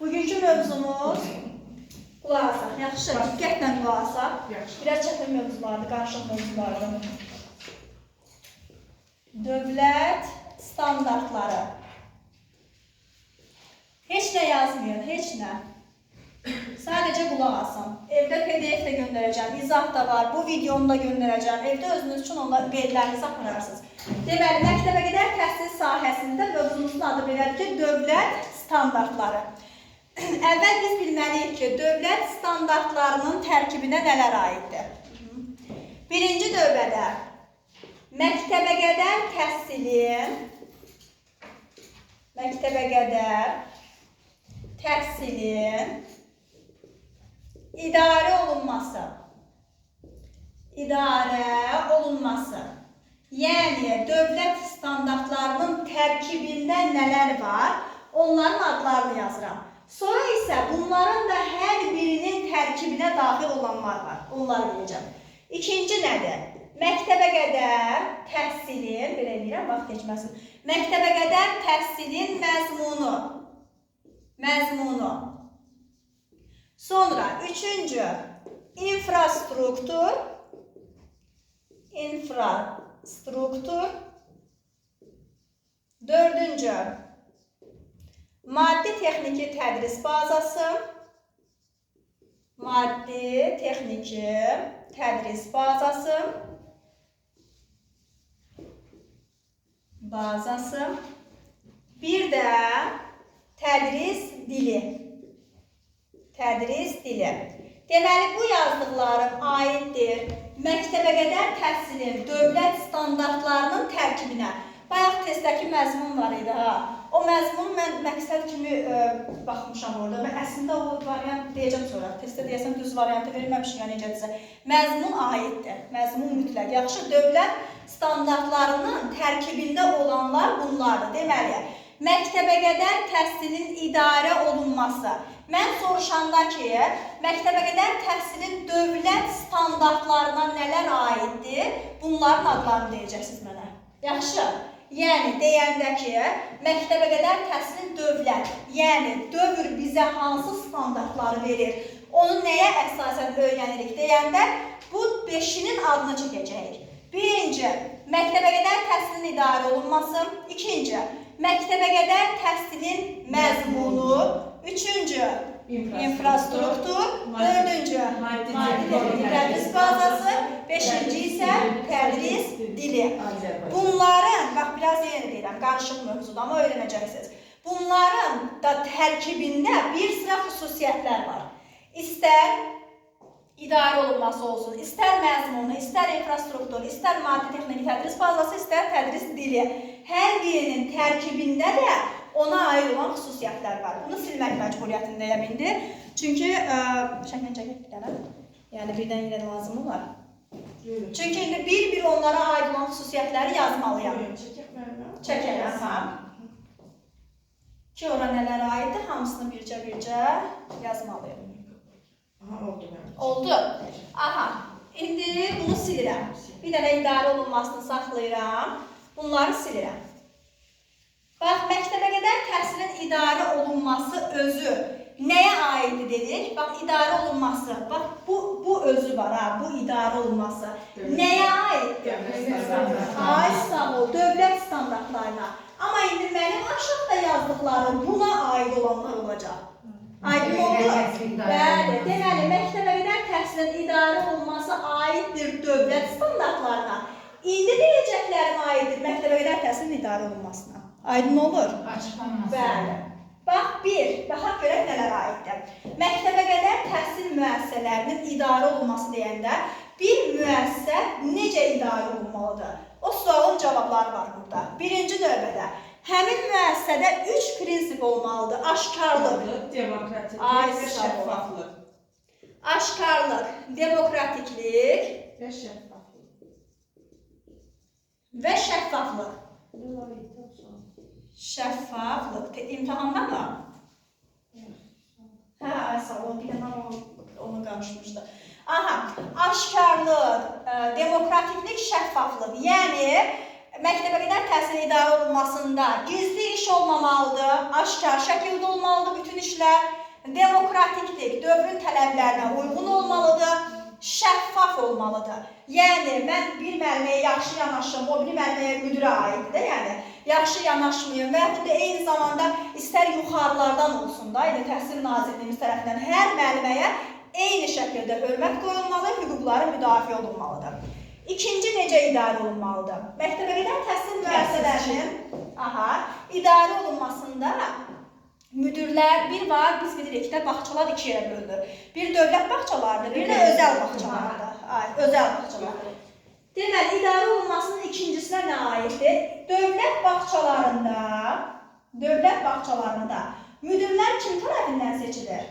Bugünkü mövzumuz qulaq asaq. Yaxşı, diqqətlə qulaq asaq. Biraz çətin mövzulardır, qarışıq mövzulardır. Dövlət standartları. Heç nə yazmayın, heç nə. Sadəcə qulaq asın. Evdə PDF də göndərəcəm, izah da var, bu videonu da göndərəcəm. Evdə özünüz üçün onlar qeydlərinizi apararsınız. Deməli, məktəbə qədər təhsil sahəsində mövzumuzun adı belədir ki, dövlət standartları. Əvvəl biz bilməliyik ki, dövlət standartlarının tərkibinə nələr aiddir? Birinci növbədə məktəbə qədər təhsilin idarə olunması. Yəni, dövlət standartlarının tərkibində nələr var, onların adlarını yazıram. Sonra isə bunların da hər birinin tərkibinə daxil olanlar var, onları biləcəm. İkinci nədir? Məktəbə qədər təhsilin, belə eləyirəm, vaxt keçməsin. Məktəbə qədər təhsilin məzmunu. Sonra üçüncü, infrastruktur. Dördüncü, maddi texniki tədris bazası. Bir də tədris dili. Deməli, bu yazdıqlarım aiddir məktəbə qədər təhsilin dövlət standartlarının tərkibinə. Bayaq testdəki məzmun var idi, ha. O məzmunu mən məqsəd kimi baxmışam orada. Mən əslində o variant deyəcəm sonra. Testdə deyəsəm düz variantı verilməmişim, yəni necədirsə. Məzmun aiddir, məzmun mütləq. Yaxşı, dövlət standartlarının tərkibində olanlar bunlardır. Deməli, məktəbə qədər təhsilin idarə olunması. Mən soruşanda ki, məktəbə qədər təhsilin dövlət standartlarına nələr aiddir, bunların adlarını deyəcəksiniz mənə. Yaxşı, yəni deyəndə ki, məktəbə qədər təhsilin dövlət, yəni dövr bizə hansı standartları verir, onu nəyə əsasən öyrənirik deyəndə bu 5-inin adını çəkəcəyik. Birinci, məktəbə qədər təhsilin idarə olunması. İkinci, məktəbə qədər təhsilin məzmunu. Üçüncü, infrastruktur. Dördüncü, maddi texniki tədris bazası. Beşinci isə tədris dili. Bunların, bax biraz yeni deyirəm, qarışıq mövzuda, amma öyrənəcəksiniz. Bunların da tərkibində bir sıra xüsusiyyətlər var. İstər idarə olunması olsun, istər məzmunu, istər infrastruktur, istər maddi texniki tədris bazası, istər tədris dili. Hər birinin tərkibində də ona aid olan xüsusiyyətlər var. Bunu silmək məcburiyyətindəyəm indi. Çünki, şəklən çəkib bir dənə, yəni birdən yenə lazımı var. Çünki indi bir-bir onlara aid olan xüsusiyyətləri yazmalıyam. Çəkərəm. Ki, ora nələr aiddir, hamısını bircə yazmalıyam. Oldu. Aha, indi bunu silirəm. Bir dənə idarə olunmasını saxlayıram. Bunları silirəm. Bax, məktəbə qədər təhsilin idarə olunması özü nəyə aiddir dedik? Bax, idarə olunması. Bax, bu özü var, ha, bu idarə olunması. Nəyə aiddir? Ay, sağ ol, dövlət standartlarına. Amma indi mənim aşağıda yazdıqlarım buna aid olanlar olacaq. Aydın oldu? Bəli, deməli, məktəbə qədər təhsilin idarə olunması aiddir dövlət standartlarına. İndi deyəcəklərim aiddir məktəbə qədər təhsilin idarə olunmasına. Aydın olur? Açıqlanması. Bəli. Bax, baxaq görək nələr aiddir. Məktəbə qədər təhsil müəssisələrinin idarə olunması deyəndə bir müəssisə necə idarə olunmalıdır? O sualın cavabları var burada. Birinci növbədə, həmin müəssisədə 3 prinsip olmalıdır. Aşkarlıq, demokratiklik və şəffaflıq. Aşkarlıq, demokratiklik və şəffaflıq. Şəffaflıq. İmtahanda mı? Hə, sağ ol, bir dənə onu qarışmışdı. Aha, aşkarlıq, demokratiklik, şəffaflıq. Yəni, məktəbə qədər təhsil idarə olunmasında gizli iş olmamalıdır, aşkar şəkildə olmalıdır bütün işlər. verilişlər demokratiklik, dövrün tələblərinə uyğun olmalıdır, şəffaf olmalıdır. Yəni, mən bir müəlliməyə yaxşı yanaşım, o biri müəlliməyə müdirə aiddir də, yəni, yaxşı yanaşmayım və yaxud da eyni zamanda istər yuxarılardan olsun da, yəni Təhsil Nazirliyimiz tərəfindən hər müəlliməyə eyni şəkildə hörmət qoyulmalı, hüquqları müdafiə olunmalıdır. İkinci, necə idarə olunmalıdır? Məktəbəqədər təhsil müəssisələrinin idarə olunmasında müdürlər bir var, biz bilirik də bağçalar iki yerə bölünür. Bir dövlət bağçalardır, bir də özəl bağçalardır. Özəl bağçalardır. Deməli, idarə olunmasının ikincisinə nə aiddir? Dövlət bağçalarında müdürlər kim tərəfindən seçilir?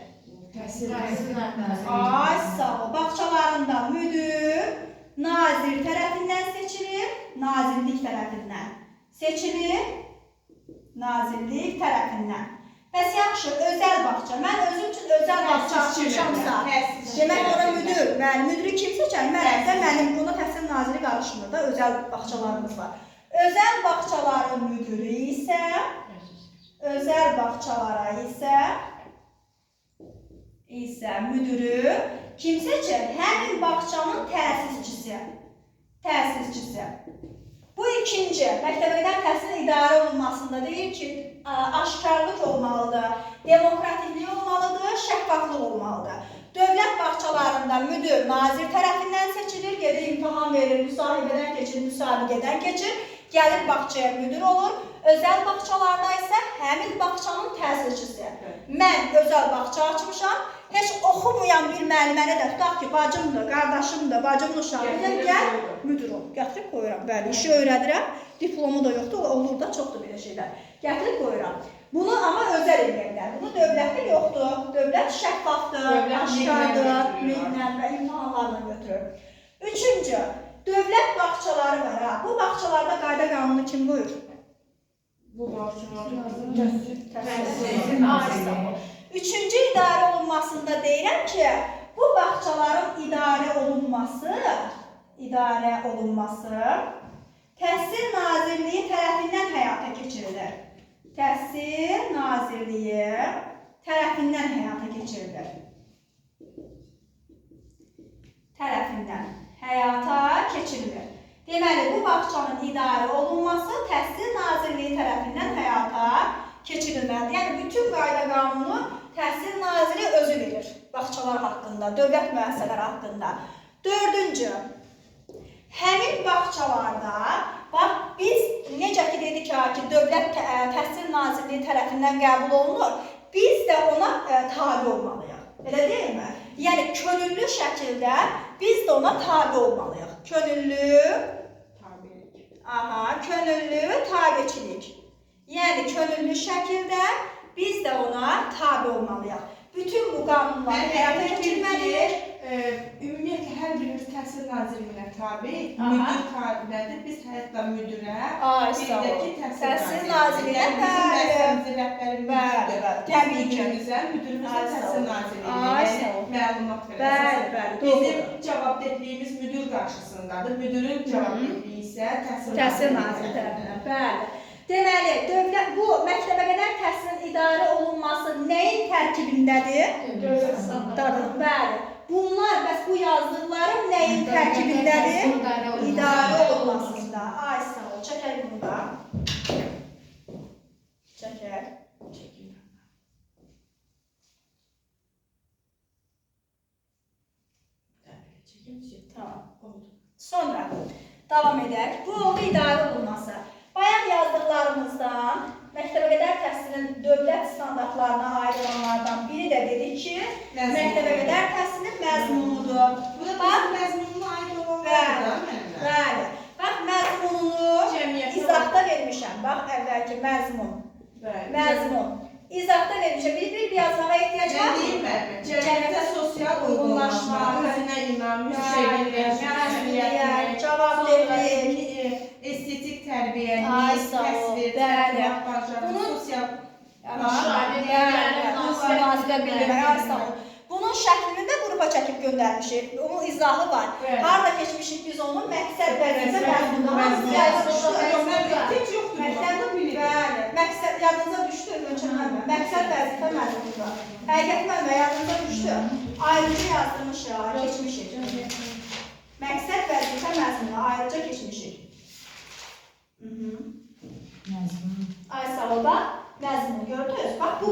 Ay, sağ ol. Bağçalarında müdür nazir tərəfindən seçilir, nazirlik tərəfindən seçilir, nazirlik tərəfindən. Bəs yaxşı, özəl bağça. Mən özüm üçün özəl bağça açmışamsa, demək ora müdür, müdürü kim seçər? Mənim ona Təhsil Naziri qarışmır da, özəl bağçalarımız var. Özəl bağçaların müdürü isə, özəl bağçalara isə müdürü kim seçir? Həmin bağçanın təsisçisi. Bu ikinci, məktəbəqədər təhsil idarə olunmasında deyir ki, aşkarlıq olmalıdır, demokratiklik olmalıdır, şəffaflıq olmalıdır. Dövlət bağçalarında müdür nazir tərəfindən seçilir, gedir imtahan verir, müsahibədən keçir, müsabiqədən keçir, gəlir bağçaya müdür olur. Özəl bağçalarda isə həmin bağçanın təsisçisi. Mən özəl bağça açmışam, heç oxumayan bir müəlliməni də tutaq ki, bacımdır, qardaşımdır, bacımın uşağıdır, gəl müdür ol. Gətirib qoyuram, bəli, işi öyrədirəm, diplomu da yoxdur, olur da çoxdur belə şeylər. Gətirib qoyuram. Bunu amma özəl eləyirlər, bunu dövlətdə yoxdur. Dövlət şəffafdır, aşkardır, və imtahanlarla götürür. Üçüncü, dövlət bağçaları var. Bu bağçalarda qayda qanunu kim qoyur? Bu bağçalarda Üçüncü idarə olunmasında deyirəm ki, bu bağçaların idarə olunması Təhsil Nazirliyi tərəfindən həyata keçirilir. Təhsil Nazirliyi tərəfindən həyata keçirilir. Deməli, bu bağçanın idarə olunması Təhsil Nazirliyi tərəfindən həyata keçirilməlidir. Yəni, bütün qayda qanunu Təhsil Naziri özü verir bağçalar haqqında, dövlət müəssisələri haqqında. Dördüncü, həmin bağçalarda, bax, biz necə ki dedik ki, Dövlət Təhsil Nazirliyi tərəfindən qəbul olunur, biz də ona tabi olmalıyıq. Elə deyilmi? Yəni, könüllü şəkildə biz də ona tabi olmalıyıq. Könüllü tabiçilik. Yəni, könüllü şəkildə biz də ona tabi olmalıyıq. Bütün bu qanunları həyata keçirməliyik. Ümumiyyətlə, hər birimiz Təhsil Nazirliyinə tabi, müdür tabilədir. Biz hətta müdürə, birdəki Təhsil Nazirliyinə təbii ki, müdürümüzə Təhsil Nazirliyinə məlumat verəcək. Bizim cavabdehliyimiz müdür qarşısındadır. Müdürün cavabdehliyi isə Təhsil Nazirliyi tərəfindən. Deməli, bu məktəbəqədər təhsilin idarə olunması nəyin tərkibindədir? Bəli. Bunlar, bəs bu yazdıqlarım nəyin tərkibindədir? İdarə olunmasında. Ay, sağ ol. Çəkək bunu da. Çəkək. Tamam. Sonra davam edək. Bu oldu idarə olunması. Bayaq yazdıqlarımızdan məktəbəqədər təhsilin dövlət standartlarına aid olanlardan biri də dedik ki, məktəbəqədər təhsilin məzmunudur. Bu da bizim məzmununa aid olanlardır. Bəli. Bax, məzmununu izahda vermişəm. Bax, əvvəlki məzmun. İzahda vermişəm. Bir yazmağa ehtiyac var mı? Cəmiyyətdə sosial uyğunlaşma, özünə inam, məsuliyyət, cavabdehlik, estetik tərbiyəlik, təsvir, təbliğat bacarığı, sosial bunun şəklini də qrupa çəkib göndərmişik. Onun izahı var. Harada keçmişik biz onu? Məqsəd vəzifə məzmununda. Yadınıza düşdü, ölçənmə. Məqsəd vəzifə məzmununda. Həqiqət mənbə yadınıza düşdü. Ayrıca yazdırmışıq, keçmişik. Məqsəd vəzifə məzmunu ayrıca keçmişik. Ay sağ ol, bax, məzmunu gördünüz. Bax, bu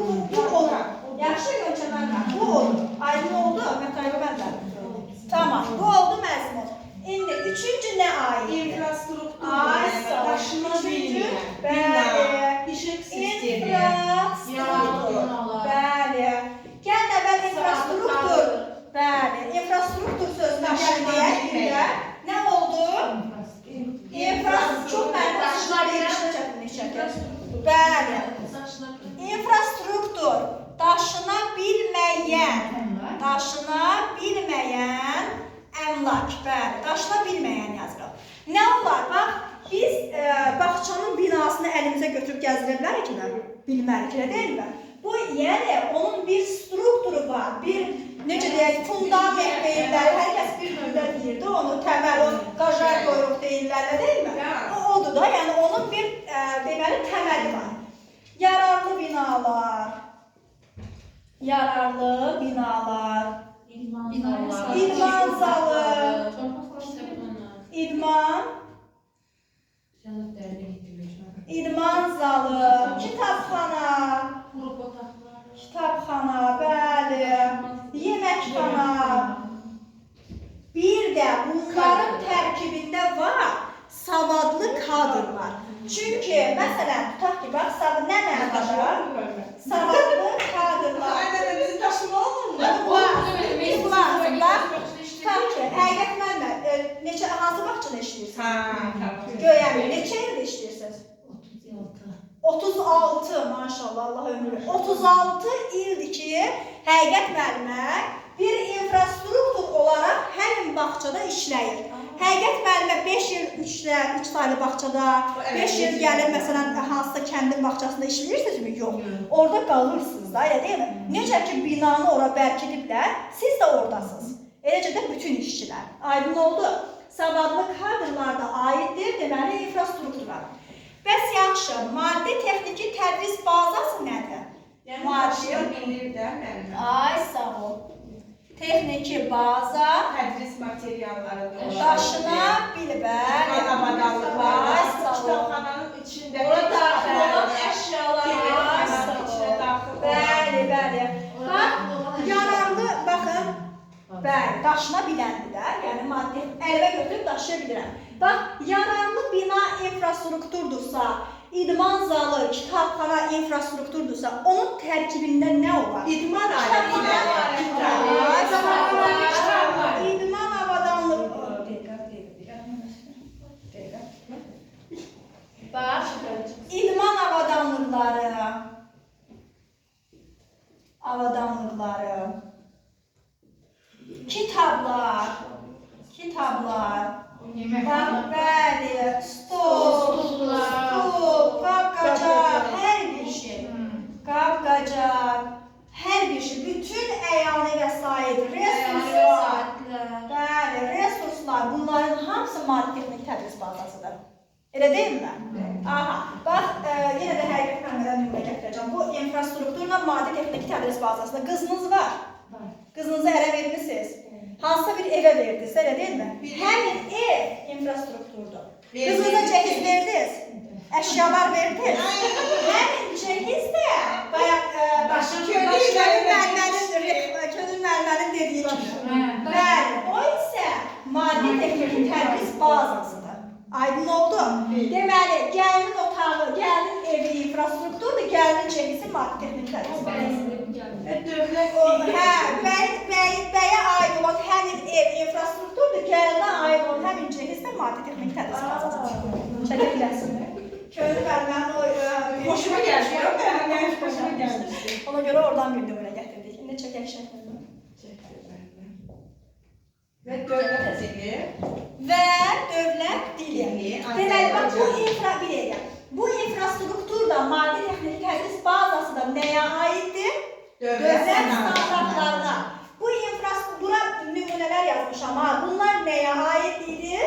olur. Yaxşı ölçəmənlə, bu olur. Aydın oldu, məktəbə mənbə. Tamam, bu oldu məzmun. İndi üçüncü nə aid? İnfrastruktur. Ay sağ ol. Daşıma bilmir. Bəli. İşıq sistemi. İnfrastruktur. Bəli. Gəl əvvəl infrastruktur. Bəli. İnfrastruktur sözünə gəl deyək bir də. Nə oldu? İnfrastruktur. Çox mənim daşlar yerində çətinlik çəkir. Bəli. İnfrastruktur. Daşına bilməyən əmlak. Bəli. Daşına bilməyən yazırıq. Nə olar? Bax, biz bağçanın binasını əlimizə götürüb gəzdirə bilərikmi? Bilmərik, elə deyilmi? Bu, yəni, onun bir strukturu var, bir, necə deyək, fundament deyirlər, hər kəs bir gündə deyirdi, onu təməl, o qajar qoyuq deyirlər, elə deyilmi? O odur da, yəni onun bir, deməli, təməli var. Yararlı binalar, idman zalı, idman zalı, kitabxana, bəli, yeməkxana. Bir də bunların tərkibində var savadlı kadrlar. Çünki, məsələn, tutaq ki, bax, nə mənadadır? Savadlı kadrlar. Aynen bizi daşıma olmur. Tutaq ki, həqiqət mənlə, neçə, hansı bağçada işləyirsiniz? Göyəmi, neçə ildə işləyirsiniz? 36, maşallah, Allah ömrü. 36 ildir ki, həqiqət müəllimə bir infrastruktur olaraq həmin bağçada işləyir. Həqiqət müəllimə 5 il 3 saylı bağçada, 5 il gəlir, məsələn, hansısa kəndin bağçasında işləyirsinizmi? Yox. Orada qalırsınız da, elə deyilmi? Necə ki, binanı ora bərkidiblər, siz də oradasınız. Eləcə də bütün işçilər. Aydın oldu. Savadlı kadrlar da aiddir, deməli, infrastruktura. Bəs yaxşı, maddi texniki tədris bazası nədir? Maddi bilir də mənim. Ay, sağ ol. Texniki baza, Tədris materialları da daşına bilbər, kitabxananın içində daxil olan əşyalar bəli, bəli. Bax, yararlı, baxın, bəli, daşına biləndir də, yəni maddi, əlimə götürüb daşıya bilirəm. Bax, yararlı bina infrastrukturdursa, idman zalı, kitabxana infrastrukturdursa, onun tərkibində nə olar? İdman aləti İdman avadanlığı. Bax, idman avadanlıqları, kitablar, bax, bəli, stol, qab-qacaq, hər bir şey, hər bir şey, bütün əyani vəsait, resurslar, bunların hamısı maddi texnik tədris bazasıdır. Elə deyilmi? Aha, bax, yenə də həqiqət mənbədən nümunə gətirəcəm. Bu infrastrukturla maddi texnik tədris bazasında qızınız var. Qızınızı ərə vermişsiniz. Hansısa bir evə verdiniz, elə deyilmi? Həmin ev infrastrukturdur. Qızınıza çəkiz verdiniz, əşyalar verdiniz. Həmin çəkiz də, könül müəllimənin dediyi kimi. Bəli, o isə maddi texniki tədris bazasıdır. Aydın oldu. Deməli, gəlinin otağı, gəlinin evi infrastrukturdur, gəlinin çəkisi maddi texniki tədris bazasıdır. Bəyə aid olan həmin ev infrastrukturdur, gəlinə aid olan həmin çəkisi də maddi texniki tədris bazasıdır. Çəkə bilərsin. Könül müəllimənin hoşuma gəldi. Ona görə oradan bir nümunə gətirdik. İndi çəkək şəklində. Və dövlət dili. Deməli, bax, bu infrastruktur da maddi texniki tədris bazası da nəyə aiddir? Dövlət standartlarına. Bu infrastruktura nümunələr yazmışam. Bunlar nəyə aid idi?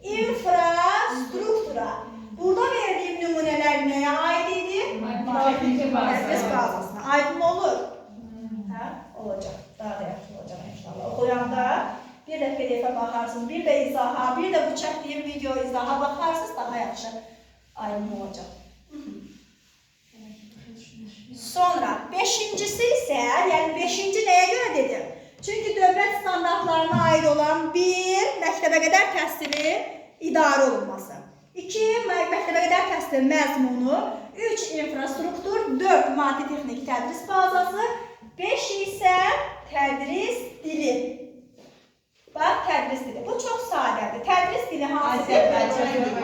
İnfrastruktura. Burada verdiyim nümunələr nəyə aid idi? Maddi texniki tədris bazasına. Aydın olur. olacaq. Daha da yaxşı olacaq inşallah. Oxuyanda bir də PDF-ə baxarsınız, bir də izaha, bir də bu çəkdiyim video izaha baxarsınız, daha yaxşı aydın olacaq. Sonra, beşincisi isə, yəni beşinci nəyə görə dedim? Çünki dövlət standartlarına aid olan bir, məktəbə qədər təhsili idarə olunması. 2. Məktəbə qədər təhsil məzmunu, 3. infrastruktur, 4. maddi-texniki tədris bazası, 5 isə tədris dili. Bax, tədris dili. Bu çox sadədir. Tədris dili hansıdır?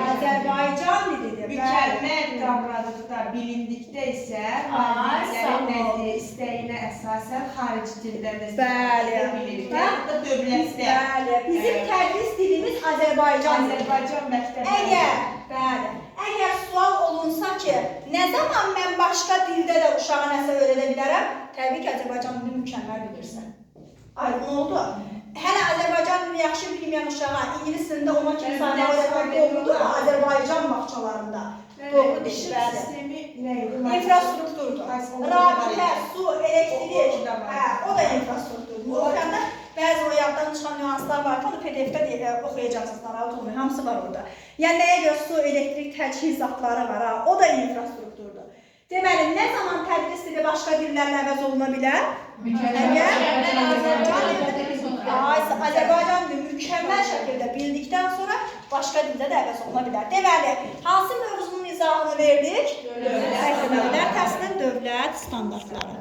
Azərbaycan dilidir. Mükəmməl qavradıqda, bilindikdə isə valideynlərin istəyinə əsasən xarici dildə də bilirik. Hətta dövlətdə. Bəli. Bizim tədris dilimiz Azərbaycan dilidir. Azərbaycan məktəbləri. Əgər sual olunsa ki, nə zaman mən başqa dildə də uşağa nəsə öyrədə bilərəm? Təbii ki, Azərbaycan dilini mükəmməl bilirsən. Aydın oldu. Hələ Azərbaycan dilini yaxşı bilməyən uşağa ingilis dilində ona kimi sadə öyrətmək doğrudur mu? Azərbaycan bağçalarında. Doğru deyil. İnfrastrukturdur. Rabitə, su, elektrik, o da infrastrukturdur. Oxuyanda bəzi o yaddan çıxan nüanslar var ki, onu PDF-də oxuyacaqsınız, narahat olmayın, hamısı var orada. Yəni nəyə görə su, elektrik təchizatları var, o da infrastrukturdur. Deməli, nə zaman tədris dili başqa dillərlə əvəz oluna bilər? Azərbaycan dili mükəmməl şəkildə bildikdən sonra başqa dildə də əvəz oluna bilər. Deməli, hansı mövzunun izahını verdik? Məktəbə qədər təhsilin dövlət standartları.